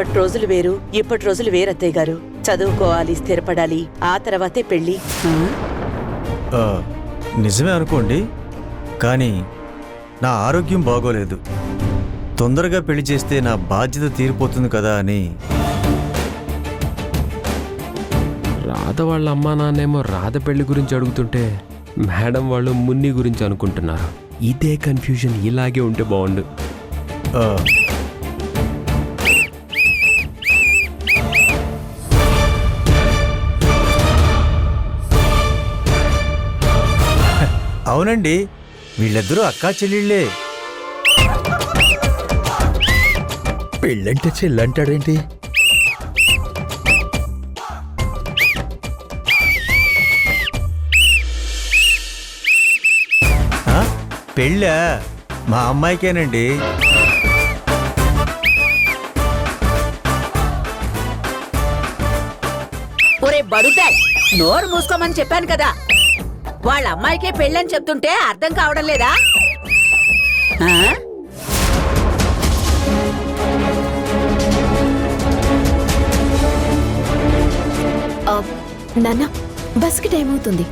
అప్పటి రోజులు వేరు, ఇప్పటి రోజులు వేరు అత్తయ్య గారు. చదువుకోవాలి, స్థిరపడాలి, ఆ తర్వాతే పెళ్లి. నిజమే అనుకోండి, కానీ నా ఆరోగ్యం బాగోలేదు. తొందరగా పెళ్లి చేస్తే నా బాధ్యత తీరిపోతుంది కదా అని. రాధ వాళ్ళ అమ్మా నాన్నేమో రాధ పెళ్లి గురించి అడుగుతుంటే మేడం వాళ్ళు మున్ని గురించి అనుకుంటున్నారు. ఇదే కన్ఫ్యూజన్ ఇలాగే ఉంటే బాగుండు. అవునండి, వీళ్ళిద్దరూ అక్కా చెల్లెళ్ళే. పెళ్ళంటే చెల్లంటాడేంటి? పెళ్ళా? మా అమ్మాయికేనండి. ఒరే బడుతా, నోరు మూసుకోమని చెప్పాను కదా. వాళ్ళ అమ్మాయికే పెళ్ళని చెప్తుంటే అర్థం కావడం లేదా? నాన్న, బస్కి టైం అవుతుంది.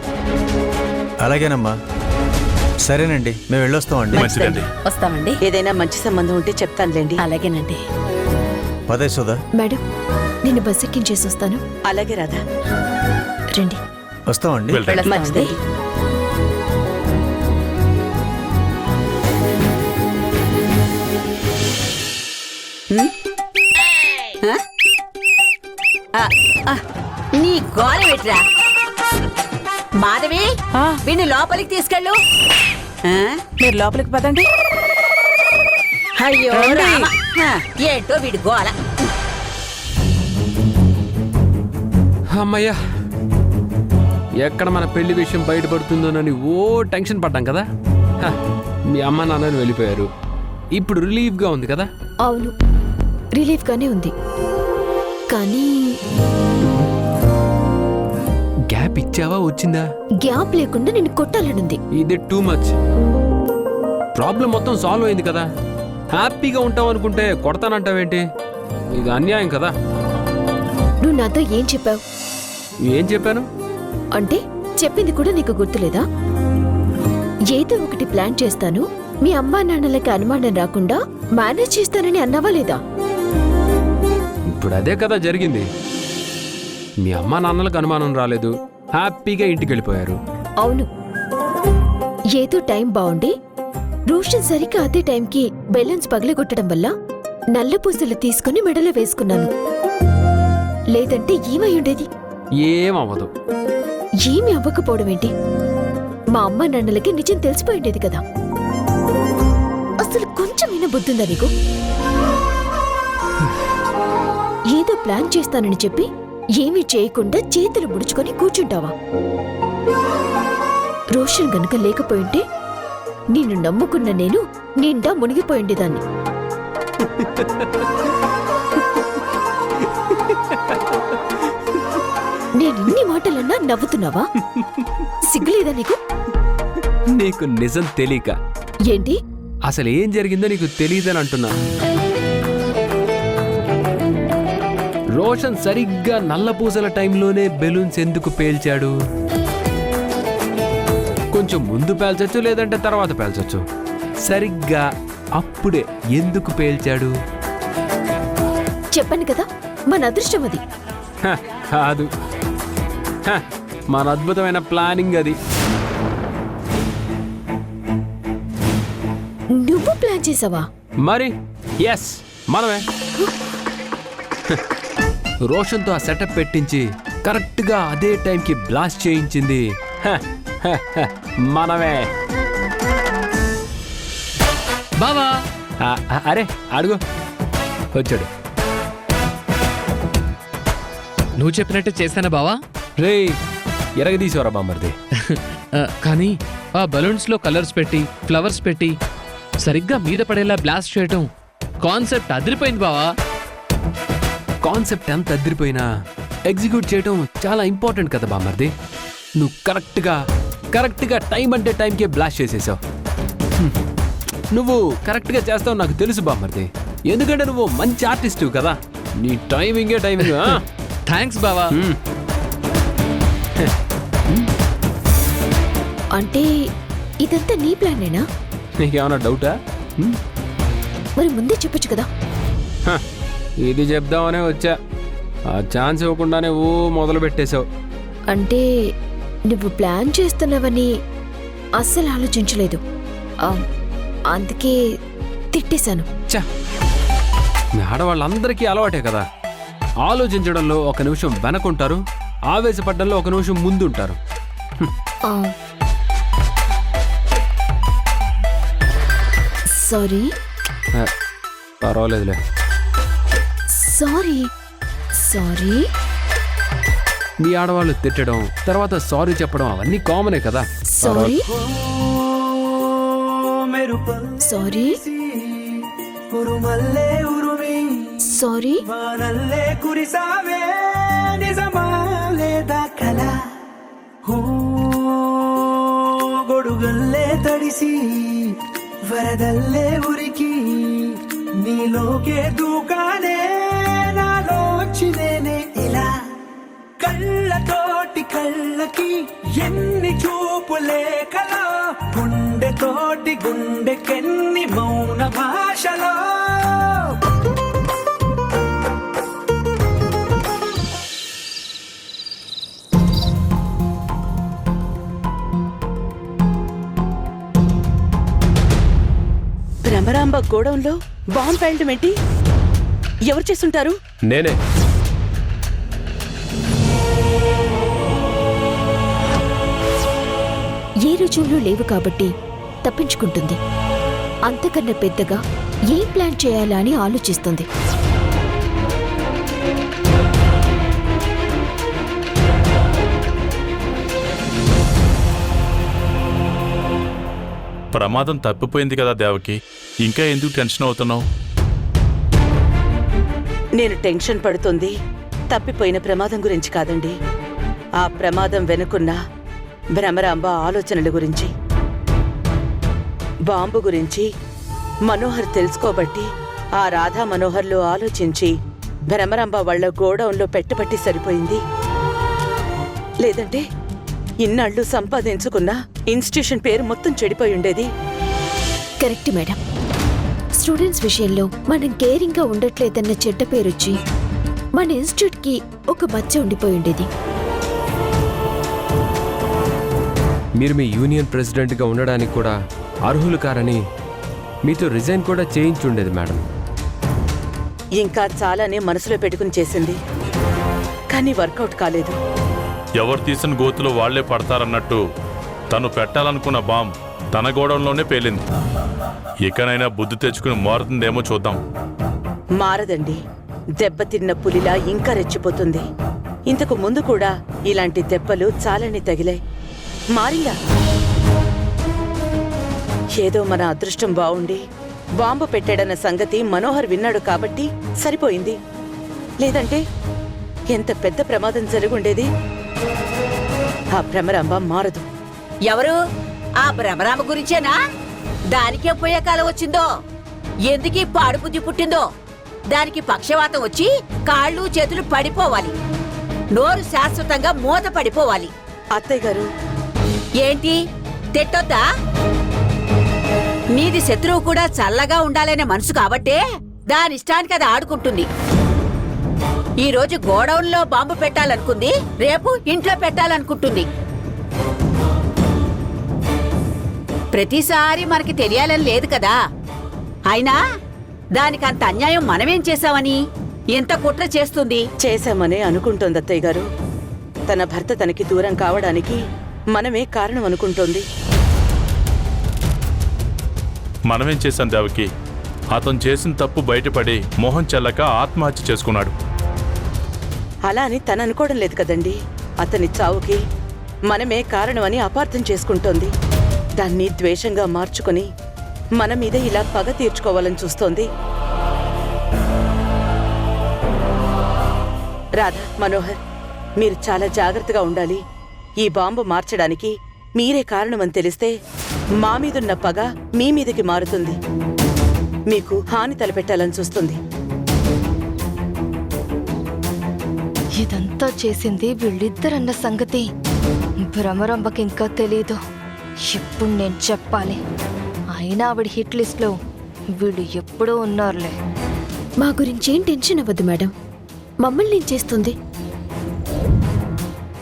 అలాగేనమ్మా, సరేనండి, మేము వెళ్ళొస్తామండి. వస్తామండి. ఏదైనా మంచి సంబంధం ఉంటే చెప్తానులేండి. అలాగేనండి. పదే సుధా. మేడం, నేను బస్ ఎక్కించేసి వస్తాను. అలాగే రాధా, రండి. వస్తామండి. మంచిది. నీ గోల పెట్టరా మాధవి, వీడిని లోపలికి తీసుకెళ్ళు. మీరు లోపలికి పదండి. అయ్యో రామ, ఏంటో వీడి గోల. అమ్మయ్యా, ఎక్కడ మన పెళ్లి విషయం బయటపడుతుందోనని ఓ టెన్షన్ పడ్డాం కదా. మీ అమ్మ నాన్నని వెళ్ళిపోయారు, ఇప్పుడు రిలీఫ్గా ఉంది కదా. అవును, రిలీఫ్గానే ఉంది. కానీ గ్యాప్ ఇచ్చావా, వచ్చిందా? గ్యాప్ లేకుండా నేను కొట్టాలనుంది. ఇది టూ మచ్. ప్రాబ్లం మొత్తం సాల్వ్ అయింది కదా. హ్యాపీగా ఉంటావు అనుకుంటే కొడతానంటావేంటి? ఇది అన్యాయం కదా. నువ్వు నాతో ఏం చెప్పావు? ఏం చెప్పాను అంటే చెప్పింది కూడా నీకు గుర్తులేదా? ఏదో ఒకటి ప్లాన్ చేస్తాను, మీ అమ్మా నాన్నలకి అనుమానం రాకుండా మేనేజ్ చేస్తానని అన్నావా లేదా? ఇప్పుడు అదే కదా జరిగింది. మీ అమ్మా నాన్నలకు అనుమానం రాలేదు, హ్యాపీగా ఇంటికి వెళ్ళిపోయారు. అవును, ఏదో టైం బాగుండి రోషన్ సరిగ్గా అదే టైంకి బెలూన్స్ పగలగొట్టడం వల్ల నల్ల పూసలు తీసుకుని మెడలో వేసుకున్నాను. లేదంటే ఏమై ఉండేది? ఏమవ్వదు. ఏమి అవ్వకపోవడం ఏంటి? మా అమ్మ నాన్నలకి నిజం తెలిసిపోయిండేది కదా. అసలు కొంచెమైనా బుద్ధుందా నీకు? ఏదో ప్లాన్ చేస్తానని చెప్పి ఏమీ చేయకుండా చేతులు ముడుచుకొని కూర్చుంటావా? రోషన్ గనుక లేకపోయింటే నిన్ను నమ్ముకున్న నేను నిండా మునిగిపోయిండేదాన్ని. నేనిన్ని మాటలన్నా నవ్వుతున్నావా? సిగ్గులేదా నీకు? నీకు నిజం తెలియక. ఏంటి? అసలు ఏం జరిగిందో నీకు తెలియదని అంటున్నా. రోషన్ సరిగ్గా నల్ల పూసల టైంలోనే బెలూన్స్ ఎందుకు పేల్చాడు? కొంచెం ముందు పేల్చొచ్చు, లేదంటే తర్వాత పేల్చొచ్చు. సరిగ్గా అప్పుడే ఎందుకు పేల్చాడు? చెప్పాను కదా, మన అదృష్టం అది. కాదు, మన అద్భుతమైన ప్లానింగ్ అది. నువ్వు ప్లాన్ చేసావా? మరి ఎస్, మనమే. రోషన్తో ఆ సెటప్ పెట్టించి కరెక్ట్గా అదే టైంకి బ్లాస్ట్ చేయించింది మనమే. బావా, అరే అడుగు, వచ్చాడు. నువ్వు చెప్పినట్టే చేశానా బావా? రే, ఎరగదీసేవరా బామ్మర్ది. కానీ ఆ బలూన్స్ లో కలర్స్ పెట్టి, ఫ్లవర్స్ పెట్టి సరిగ్గా మీద పడేలా బ్లాస్ట్ చేయటం కాన్సెప్ట్ అదిరిపోయింది బావా. కాన్సెప్ట్ ఎంత అదిరిపోయినా ఎగ్జిక్యూట్ చేయడం చాలా ఇంపార్టెంట్ కదా బామ్మర్ది. నువ్వు కరెక్ట్గా టైం అంటే టైంకే బ్లాస్ట్ చేసేసావు. నువ్వు కరెక్ట్గా చేస్తావు నాకు తెలుసు బామ్మర్ది, ఎందుకంటే నువ్వు మంచి ఆర్టిస్టు కదా. నీ టైమింగే టైమింగ్. థ్యాంక్స్ బావా. అంటే ఇదంతా నీ ప్లానేనా? నీకేమన్నా డౌటా? మరి ముందే చెప్పొచ్చు కదా. ఇది చెప్దామనే వచ్చా, ఆ ఛాన్స్ ఇవ్వకుండానే ఓ మొదలు పెట్టేశావు. అంటే నువ్వు ప్లాన్ చేస్తున్నావని అస్సలు ఆలోచించలేదు. అందుకే తిట్టేశాను. చా, మీ ఆడవాళ్ళందరికీ అలవాటే కదా, ఆలోచించడంలో ఒక నిమిషం వెనకుంటారు, ఆవేశపడ్డంలో ఒక నిమిషం ముందుంటారు. ఆ, సారీ పర్వాలేదులే. Sorry sorry. మీ ఆడవాళ్ళు తిట్టడం, తర్వాత సారీ చెప్పడం అవన్నీ కామనే కదా. Sorry sorry sorry. గొడుగల్లే తడిసి వరదల్లే ఉరికి నీలోకే దూకానే నాలోచినేనే ఇలా కళ్ళతోటి కళ్ళకి ఎన్ని చూపులే కలా గుండెతోటి గుండెకెన్ని మౌన భాషలో. భ్రమరాంబ గోడౌన్లో బాంబు పేలడం ఏంటి? ఎవరు చేస్తుంటారు? నేనే. ఏ రుజువులు లేవు కాబట్టి తప్పించుకుంటుంది. అంతకన్నా పెద్దగా ఏం ప్లాన్ చేయాలా అని ఆలోచిస్తుంది. ప్రమాదం తప్పిపోయింది కదా దేవకి, ఇంకా ఎందుకు టెన్షన్ అవుతున్నావు? నేను టెన్షన్ పడుతుంది తప్పిపోయిన ప్రమాదం గురించి కాదండి, ఆ ప్రమాదం వెనుకున్న భ్రమరాంబ ఆలోచనల గురించి. బాంబు గురించి మనోహర్ తెలుసుకోబట్టి ఆ రాధా మనోహర్లు ఆలోచించి భ్రమరాంబ వాళ్ళ గోడౌన్లో పెట్టబట్టి సరిపోయింది. లేదంటే ఇన్నాళ్ళు సంపాదించుకున్న ఇన్స్టిట్యూషన్ పేరు మొత్తం చెడిపోయి ఉండేది. Correct madam. స్టూడెంట్స్ విషయంలో మనం కేరింగ్గా ఉండట్లేదన్న చెడ్డ పేరొచ్చి మన ఇన్స్టిట్యూట్కి ఒక మచ్చ ఉండిపోయి ఉండేది. మీరు మీ యూనియన్ ప్రెసిడెంట్గా ఉండడానికి కూడా అర్హులు కారని మీతో రిజైన్ కూడా చేయించుండేది మేడం. ఇంకా చాలానే మనసులో పెట్టుకుని చేసింది, కానీ వర్కౌట్ కాలేదు. ఎవరు తీసిన గోతులో వాళ్లే పడతారన్నట్టు తను పెట్టాలనుకున్న బాంబ్ తన గోడంలోనే పేలింది. ఇకనైనా బుద్ధి తెచ్చుకుని మారుతుందేమో చూద్దాం. మారదండి, దెబ్బతిన్న పులిలా ఇంకా రెచ్చిపోతుంది. ఇంతకు ముందు కూడా ఇలాంటి దెబ్బలు చాలానే తగిలాయి. మారిందా? ఏదో మన అదృష్టం బావుండి బాంబు పెట్టాడన్న సంగతి మనోహర్ విన్నాడు కాబట్టి సరిపోయింది. లేదంటే ఎంత పెద్ద ప్రమాదం జరుగుండేది. ఆ భ్రమరాంబ మారదు. ఎవరు? ఆ భ్రమరామ గురించేనా? దానికే పోయే కాలం వచ్చిందో, ఎందుకీ పాడుబుద్ధి పుట్టిందో. దానికి పక్షవాతం వచ్చి కాళ్ళు చేతులు పడిపోవాలి, నోరు శాశ్వతంగా మూత పడిపోవాలి. అత్తయ్య గారు, ఏంటి తిట్టొద్దా? నీది శత్రువు కూడా చల్లగా ఉండాలనే మనసు కాబట్టే దానిష్టానికి అది ఆడుకుంటుంది. ఈ రోజు గోడౌన్లో బాంబు పెట్టాలనుకుంది, రేపు ఇంట్లో పెట్టాలనుకుంటుంది. ప్రతిసారి మనకి తెలియాలని లేదు కదా. అయినా దానికంత అన్యాయం మనమేం చేశామని ఎంత కుట్ర చేస్తుంది? చేశామనే అనుకుంటోంది అత్తయ్య గారు. తన భర్త తనకి దూరం కావడానికి మనమే కారణం అనుకుంటోంది. మనమేం చేశాం దేవకి? అతను చేసిన తప్పు బయటపడి మోహం చెల్లక ఆత్మహత్య చేసుకున్నాడు. అలా అని తను అనుకోవడం లేదు కదండి. అతని చావుకి మనమే కారణమని అపార్థం చేసుకుంటోంది. దాన్ని ద్వేషంగా మార్చుకుని మన మీద ఇలా పగ తీర్చుకోవాలని చూస్తోంది. రాధా, మనోహర్, మీరు చాలా జాగ్రత్తగా ఉండాలి. ఈ బాంబు మార్చడానికి మీరే కారణమని తెలిస్తే మా మీదున్న పగ మీ మీదకి మారుతుంది, మీకు హాని తలపెట్టాలని చూస్తుంది. ఇదంతా చేసింది వీళ్ళిద్దరన్న సంగతి భ్రమరంబకి ఇంకా తెలీదు. ఇప్పుడు నేను చెప్పాలి. అయినా ఆవిడ హిట్ లిస్ట్లో వీళ్ళు ఎప్పుడూ ఉన్నారులే. మా గురించేం టెన్షన్ అవ్వద్దు మేడం, మమ్మల్ని ఏం చేస్తుంది.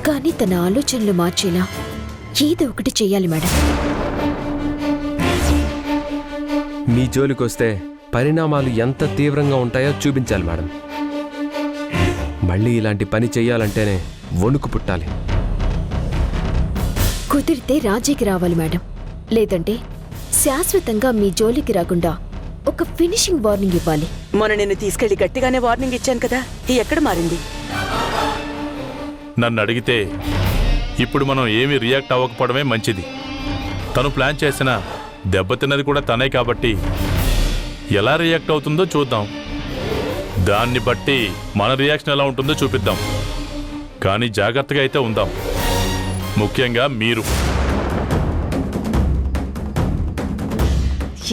కానీ తన ఆలోచనలు మార్చేలా ఏదో ఒకటి చెయ్యాలి మేడం. మీ జోలికొస్తే పరిణామాలు ఎంత తీవ్రంగా ఉంటాయో చూపించాలి మేడం. మళ్ళీ ఇలాంటి పని చెయ్యాలంటేనే వణుకు పుట్టాలి. కుదిరితే రాజీకి రావాలి మేడం, లేదంటే శాశ్వతంగా మీ జోలికి రాకుండా ఒక ఫినిషింగ్ వార్నింగ్ ఇవ్వాలి. మొన్న నిన్ను తీసుకెళ్లి గట్టిగానే వార్నింగ్ ఇచ్చాను కదా, ఎక్కడ మారింది? నన్ను అడిగితే ఇప్పుడు మనం ఏమీ రియాక్ట్ అవ్వకపోవడమే మంచిది. తను ప్లాన్ చేసిన దెబ్బతిన్నది కూడా తనే కాబట్టి ఎలా రియాక్ట్ అవుతుందో చూద్దాం. దాన్ని బట్టి మన రియాక్షన్ ఎలా ఉంటుందో చూపిద్దాం. కానీ జాగ్రత్తగా అయితే ఉందాం, ముఖ్యంగా మీరు.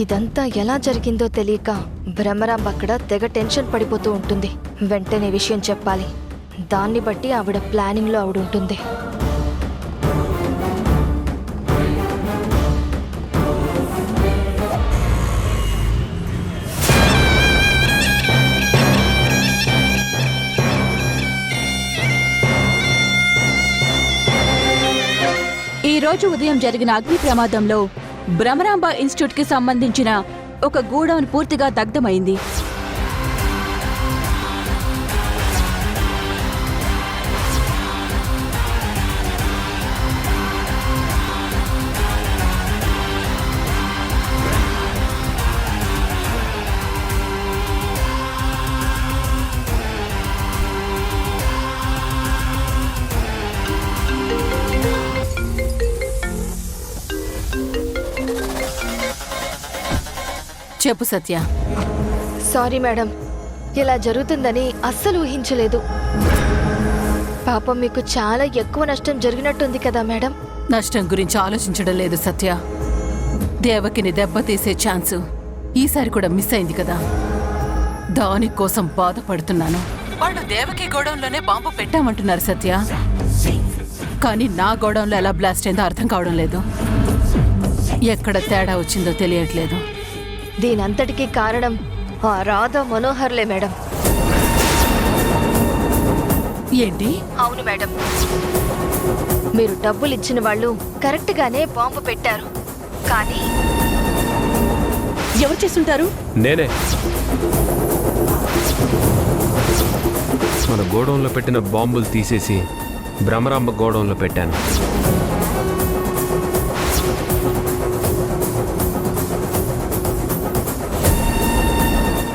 ఇదంతా ఎలా జరిగిందో తెలియక భ్రమరాంబ అక్కడ తెగ టెన్షన్ పడిపోతూ ఉంటుంది. వెంటనే విషయం చెప్పాలి. దాన్ని బట్టి ఆవిడ ప్లానింగ్లో ఆవిడ ఉంటుంది. ఈ రోజు ఉదయం జరిగిన అగ్ని ప్రమాదంలో భ్రమరాంబ ఇన్స్టిట్యూట్ కి సంబంధించిన ఒక గోడౌన్ పూర్తిగా దగ్ధమైంది. చెప్పు సత్య. సారీ మేడం, ఇలా జరుగుతుందని అస్సలు ఊహించలేదు. పాపం మీకు చాలా ఎక్కువ నష్టం జరిగినట్టుంది కదా మేడం. నష్టం గురించి ఆలోచించడం లేదు సత్య. దేవకిని దెబ్బతీసే ఛాన్సు ఈసారి కూడా మిస్ అయింది కదా, దానికోసం బాధపడుతున్నాను. వాళ్ళు దేవకి గోడౌన్లోనే బాంబు పెట్టామంటున్నారు సత్య, కానీ నా గోడౌన్లో ఎలా బ్లాస్ట్ అయిందో అర్థం కావడం లేదు. ఎక్కడ తేడా వచ్చిందో తెలియట్లేదు. దీనంతటికీ కారణం ఆ రాధా మనోహర్లే మేడం. ఏంటి? అవును మేడం, మీరు డబ్బులు ఇచ్చిన వాళ్ళు కరెక్ట్ గానే బాంబు పెట్టారు, కానీ ఎవరు చేస్తుంటారు? నేనే. మన గోడౌన్లో పెట్టిన బాంబులు తీసేసి భ్రమరాంబ గోడౌన్లో పెట్టాను.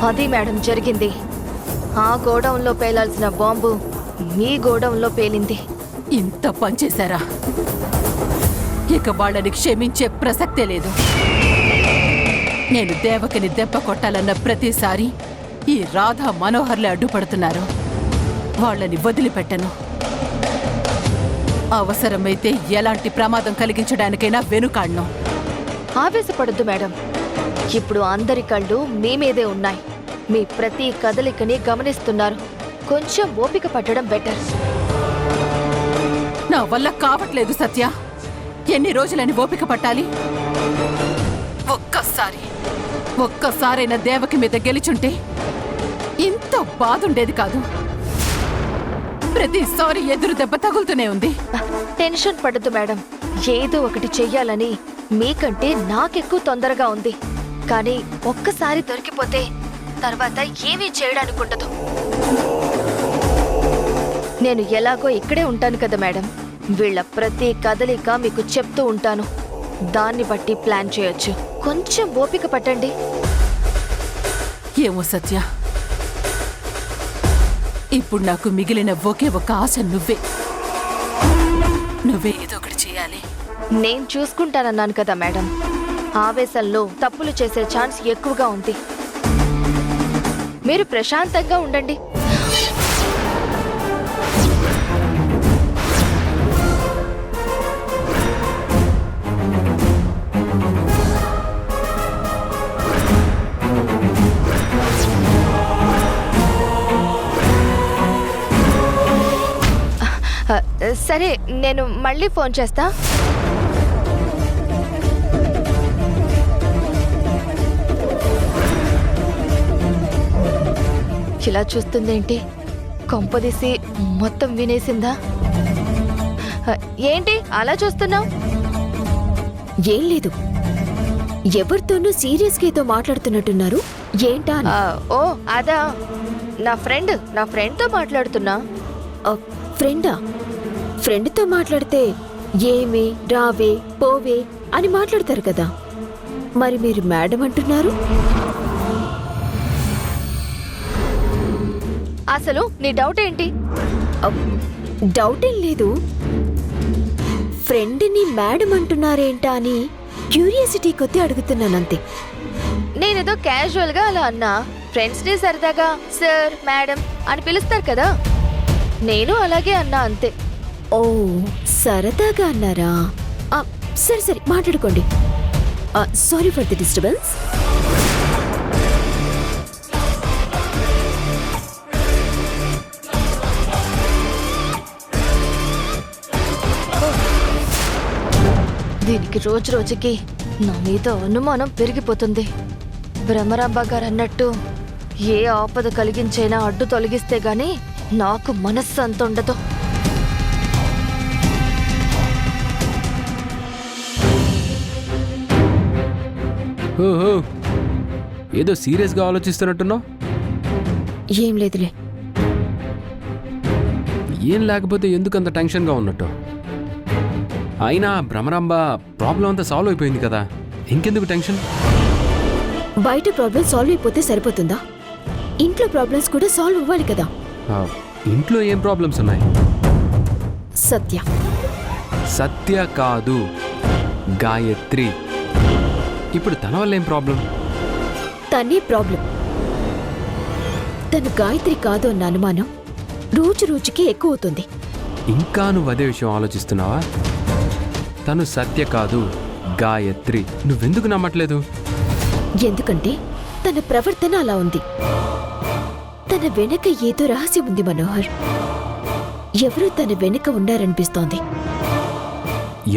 అది మేడం జరిగింది. ఆ గోడౌన్లో పేలాల్సిన బాంబు మీ గోడౌన్లో పేలింది. ఇంత పనిచేశారా? ఇక వాళ్ళని క్షమించే ప్రసక్తే లేదు. నేను దేవకిని దెబ్బ కొట్టాలన్న ప్రతిసారి ఈ రాధా మనోహర్లే అడ్డుపడుతున్నారు. వాళ్ళని వదిలిపెట్టను. అవసరమైతే ఎలాంటి ప్రమాదం కలిగించడానికైనా వెనుకాడ్ను. ఆవేశపడద్దు మేడం, ఇప్పుడు అందరి కళ్ళు మీ మీదే ఉన్నాయి. మీ ప్రతి కదలికని గమనిస్తున్నారు. కొంచెం ఓపిక పట్టడం బెటర్. నా వల్ల కావట్లేదు సత్య. ఎన్ని రోజులని ఓపిక పట్టాలి? ఒక్కసారైనా దేవకి మీద గెలిచుంటే ఇంత బాధుండేది కాదు. ప్రతిసారి ఎదురు దెబ్బ తగులుతూనే ఉంది. టెన్షన్ పడద్దు మేడం, ఏదో ఒకటి చెయ్యాలని మీకంటే నాకెక్కువ తొందరగా ఉంది. కానీ ఒక్కసారి దొరికిపోతే తర్వాత ఏమీ చేయడానికి ఉండదు. నేను ఎలాగో ఇక్కడే ఉంటాను కదా మేడం, వీళ్ళ ప్రతి కదలిక మీకు చెప్తూ ఉంటాను. దాన్ని బట్టి ప్లాన్ చేయొచ్చు. కొంచెం ఓపిక పట్టండి. ఏమో సత్య, ఇప్పుడు నాకు మిగిలిన ఒకే ఒక ఆశ నువ్వే ఏదో ఒకటి చేయాలి. నేను చూసుకుంటానన్నాను కదా మేడం. ఆవేశంలో తప్పులు చేసే ఛాన్స్ ఎక్కువగా ఉంది. మీరు ప్రశాంతంగా ఉండండి. సరే నేను మళ్ళీ ఫోన్ చేస్తా. ఇలా చూస్తుందేంటి? కొంపదీసి మొత్తం వినేసిందా? ఏంటి అలా చూస్తున్నావు? ఏం లేదు, ఎవరితోనూ సీరియస్గా ఏదో మాట్లాడుతున్నట్టున్నారు. ఏంటా అని. ఓ అదా, నా ఫ్రెండ్తో మాట్లాడుతున్నా. ఫ్రెండా? ఫ్రెండ్తో మాట్లాడితే ఏమే, రావే, పోవే అని మాట్లాడతారు కదా. మరి మీరు మేడం అంటున్నారు? అసలు నీ డౌట్ ఏంటి? డౌట్ ఏం లేదు, ఫ్రెండ్ని మేడం అంటున్నారేంటా అని క్యూరియాసిటీ కొద్ది అడుగుతున్నానంతే. నేనేదో క్యాజువల్ గా అలా అన్నా. ఫ్రెండ్స్ ని సరదాగా సార్, మేడం అని పిలుస్తారు కదా, నేను అలాగే అన్నా అంతే. ఓ, సరదాగా అన్నారా? సరే సరే, మాట్లాడుకోండి. Sorry for the disturbance. దీనికి రోజు రోజుకి నా మీద అనుమానం పెరిగిపోతుంది. భ్రమరాంబ గారు అన్నట్టు ఏ ఆపద కలిగించైనా అడ్డు తొలగిస్తే గాని నాకు మనస్సు అంత ఉండదు. ఓహో, ఏదో సీరియస్గా ఆలోచిస్తున్నట్టున్నావు. ఏం లేదులే. ఏం లేకపోతే ఎందుకు అంత టెన్షన్గా ఉన్నట్టు? అయినా భ్రమరాంబ ప్రాబ్లం అంతా సాల్వ్ అయిపోయింది కదా, ఇంకెందుకు టెన్షన్? బయట ప్రాబ్లం సాల్వ్ అయిపోతే సరిపోతుందా? ఇంట్లో ప్రాబ్లమ్స్ కూడా సాల్వ్ అవ్వాలి కదా. ఇంట్లో ఏం ప్రాబ్లమ్స్ ఉన్నాయి? సత్య. సత్య కాదు, గాయత్రి. ఇప్పుడు తన వల్ల ఏం ప్రాబ్లం? తనే ప్రాబ్లం. తను గాయత్రి కాదు అన్న అనుమానం రోజు రోజుకి ఎక్కువ అవుతుంది. ఇంకా నువ్వు అదే విషయం ఆలోచిస్తున్నావా? తను సత్య కాదు, గాయత్రి. నువ్వెందుకు నమ్మట్లేదు? ఎందుకంటే తన ప్రవర్తన అలా ఉంది. తన వెనక ఏదో రహస్యం ఉంది మనోహర్. ఎవరో తన వెనక ఉన్నారనిపిస్తోంది.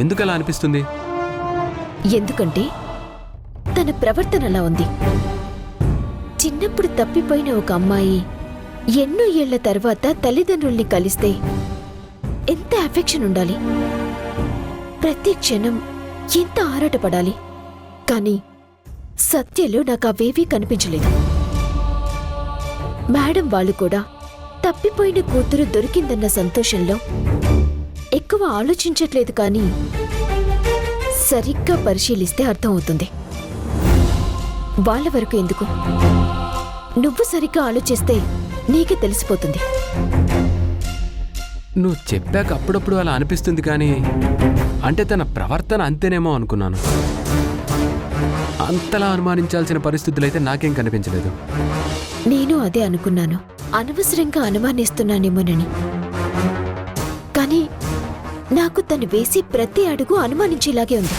ఎందుకలా అనిపిస్తుంది? ఎందుకంటే తన ప్రవర్తన అలా ఉంది. చిన్నప్పుడు తప్పిపోయిన ఒక అమ్మాయి ఎన్నో ఏళ్ల తర్వాత తల్లిదండ్రుల్ని కలిస్తే ఎంత అఫెక్షన్ ఉండాలి, ప్రతి క్షణం ఎంత ఆరాటపడాలి. కానీ సత్యలో నాకు అవేవీ కనిపించలేదు. మేడం వాళ్ళు కూడా తప్పిపోయిన కూతురు దొరికిందన్న సంతోషంలో ఎక్కువ ఆలోచించట్లేదు. కానీ సరిగ్గా పరిశీలిస్తే అర్థమవుతుంది. వాళ్ళ వరకు ఎందుకు, నువ్వు సరిగ్గా ఆలోచిస్తే నీకే తెలిసిపోతుంది. నువ్వు చెప్పాక అప్పుడప్పుడు అలా అనిపిస్తుంది, కానీ అంటే తన ప్రవర్తన అంతేనేమో అనుకున్నాను. అంతలా అనుమానించాల్సిన పరిస్థితులైతే నాకేం కనిపించలేదు. నేను అదే అనుకున్నాను, అనవసరంగా అనుమానిస్తున్నానేమోనని. కానీ నాకు తను వేసి ప్రతి అడుగు అనుమానించేలాగే ఉంది.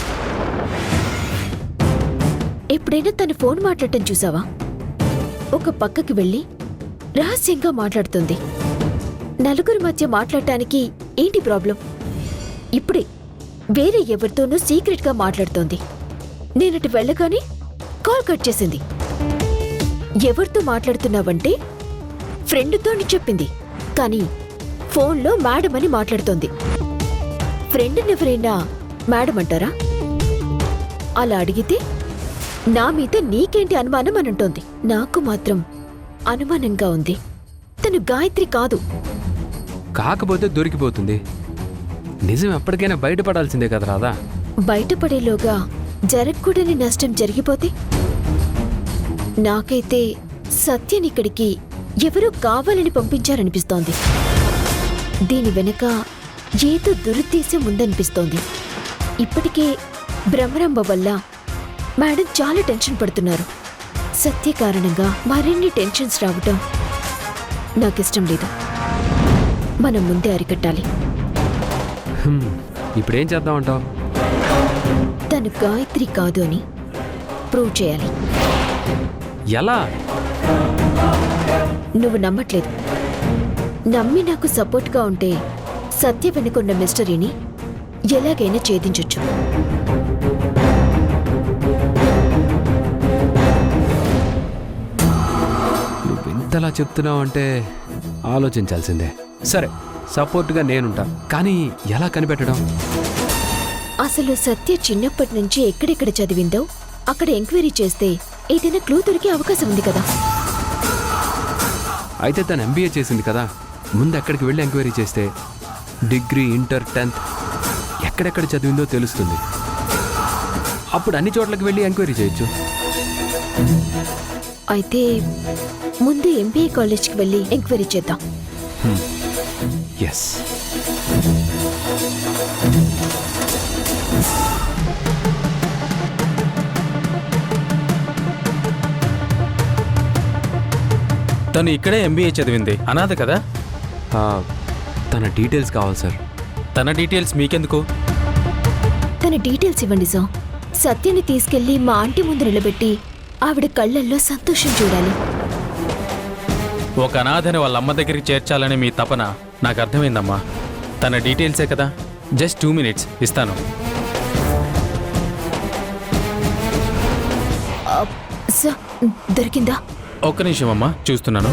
ఎప్పుడైనా తను ఫోన్ మాట్లాడటం చూసావా? ఒక పక్కకి వెళ్ళి రహస్యంగా మాట్లాడుతుంది. నలుగురి మధ్య మాట్లాడటానికి ఏంటి ప్రాబ్లం? ఇప్పుడే వేరే ఎవరితోనూ సీక్రెట్గా మాట్లాడుతోంది. నేనటి వెళ్ళగానే కాల్ కట్ చేసింది. ఎవరితో మాట్లాడుతున్నావంటే ఫ్రెండ్తో అని చెప్పింది. కానీ ఫోన్లో మేడం అని మాట్లాడుతోంది. ఫ్రెండ్నెవరైనా మేడం అంటారా? అలా అడిగితే నా మీద నీకేంటి అనుమానం అని అంటోంది. నాకు మాత్రం అనుమానంగా ఉంది. తను గాయత్రి కాదు. కాకపోతే దొరికిపోతుంది. నిజం ఎప్పటికైనా బయటపడాల్సిందే కదా రాధా. బయటపడేలోగా జరగకూడని నష్టం జరిగిపోతే? నాకైతే సత్యనిక్కడికి ఎవరో కావాలని పంపించారనిపిస్తోంది. దీని వెనక ఏదో దురుద్దేశం ఉందనిపిస్తోంది. ఇప్పటికే భ్రమరంబ వల్ల మేడం చాలా టెన్షన్ పడుతున్నారు. సత్య కారణంగా మరిన్ని టెన్షన్స్ రావటం నాకిష్టం లేదు. మనం ముందే అరికట్టాలి. ఇప్పుడేం చేద్దామంటావు? తను గాయత్రి కాదు అని ప్రూవ్ చేయాలి. ఎలా? నువ్వు నమ్మట్లేదు. నమ్మి నాకు సపోర్ట్గా ఉంటే సత్య వెనుకున్న మిస్టరీని ఎలాగైనా ఛేదించొచ్చు. నువ్వు ఇంతలా చెప్తున్నావు అంటే ఆలోచించాల్సిందే. సరే, సపోర్ట్గా నేనుంటా, కానీ ఎలా కనిపెట్టడం? అసలు సత్య చిన్నప్పటి నుంచి ఎక్కడెక్కడ చదివిందో అక్కడ ఎంక్వైరీ చేస్తే ఏదైనా క్లూ దొరికే అవకాశం ఉంది కదా. అయితే తను ఎంబీఏ చేసింది కదా, ముందు అక్కడికి వెళ్ళి ఎంక్వైరీ చేస్తే డిగ్రీ, ఇంటర్, 10th ఎక్కడెక్కడ చదివిందో తెలుస్తుంది. అప్పుడు అన్ని చోట్లకి వెళ్ళి ఎంక్వైరీ చేయొచ్చు. అయితే ముందు ఎంబీఏ కాలేజ్కి వెళ్ళి ఎంక్వైరీ చేద్దాం. ఎస్. తను ఇక్కడే ఎంబీఏ చదివింది, అనాథ కదా. తన డీటెయిల్స్ కావాలి సార్. తన డీటెయిల్స్ మీకెందుకు? తన డీటెయిల్స్ ఇవ్వండి సార్. సత్యని తీసుకెళ్లి మా ఆంటీ ముందు నిలబెట్టి ఆవిడ కళ్ళల్లో సంతోషం చూడాలి. ఒక అనాథని వాళ్ళ అమ్మ దగ్గరికి చేర్చాలని మీ తపన నాకు అర్థమైందమ్మా. తన డీటెయిల్సే కదా, జస్ట్ 2 minutes ఇస్తాను. సార్, దొరికిందా? ఒక్క నిమిషం అమ్మా, చూస్తున్నాను.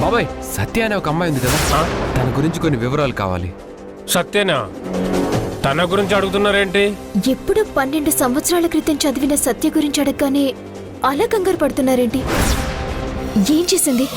బాబాయ్, సత్య అనే ఒక అమ్మాయి ఉంది కదా, తన గురించి కొన్ని వివరాలు కావాలి. సత్యనా? తన గురించి అడుగుతున్నారేంటి? ఎప్పుడు 12 సంవత్సరాల క్రితం చదివిన సత్య గురించి అడగగానే అలా కంగారు పడుతున్నారేంటి? ఏం చేసింది?